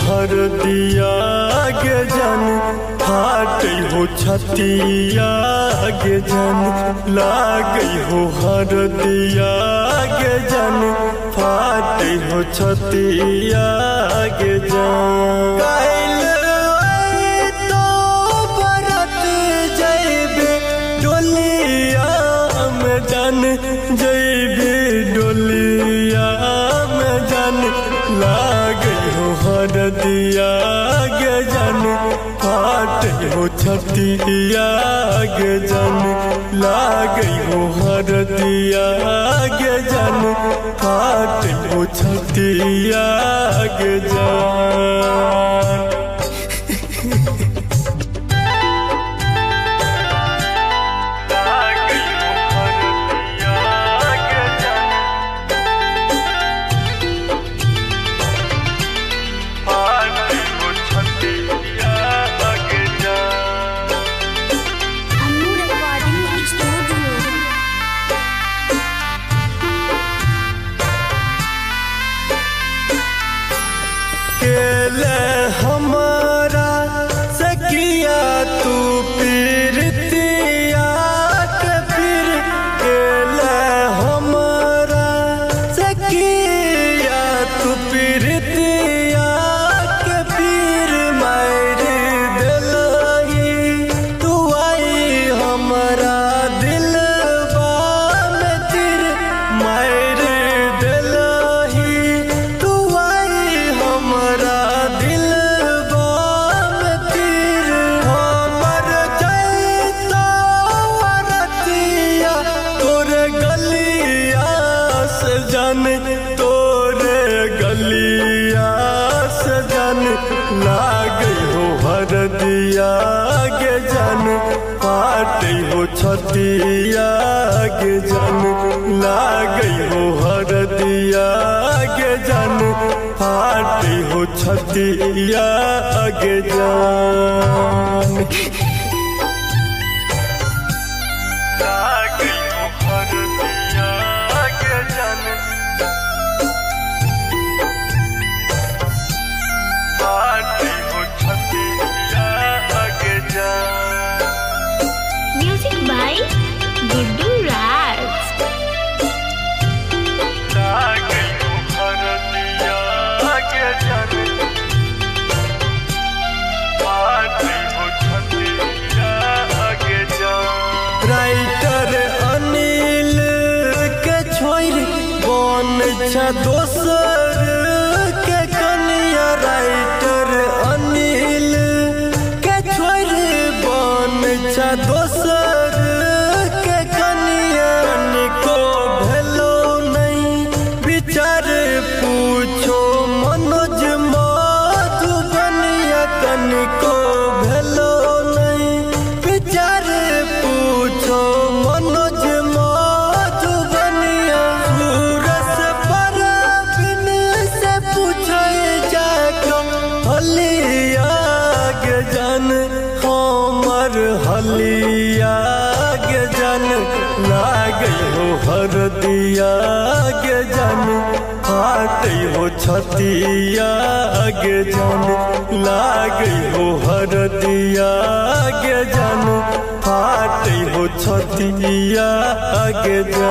हर दिया गे जन फाटे हो छतिया गे जन लागे हो हर दिया गे जन फाटे हो छतिया गे जन तो बरत जैबे डोलिया में जन जैबे डोलिया में जन लागे हो हर दिया गे जन फाटे हो छतिया गे जन लागे हो हर दिया गे जन फाटे हो छतिया गे जन। हमारा सकिया तू पीरतिया के फिर केला हमारा सकिया तू पीरतिया के फिर मायरे दिलही तू आई हमारा दिलबा में तिर मायरे दिलही तू आई हमारा तोरे गलिया से जन लागे हो हर दिया गे जन फाटे हो छतिया गे जन लागे हो हर दिया गे जन फाटे हो छतिया गे जन। Music by Guddu Raj. Writer Anil के छोरी बन छ दोसर के कनिया राइटर अनिल के छोरी बन छ दोसर के कनिया को भेलो नहीं विचार पूछो मनोज मधुबनिया कनिको भेलो नहीं विचार पूछो मनोज मधुबनिया सूरज पर बिन से पूछे जाको हलिया गे जन हमर हलिया गे जन लागे हो हर दिया गे जन फाटे हो छतिया गे जन लागे हो हर दिया गे जन फाटे हो छतिया गे जन।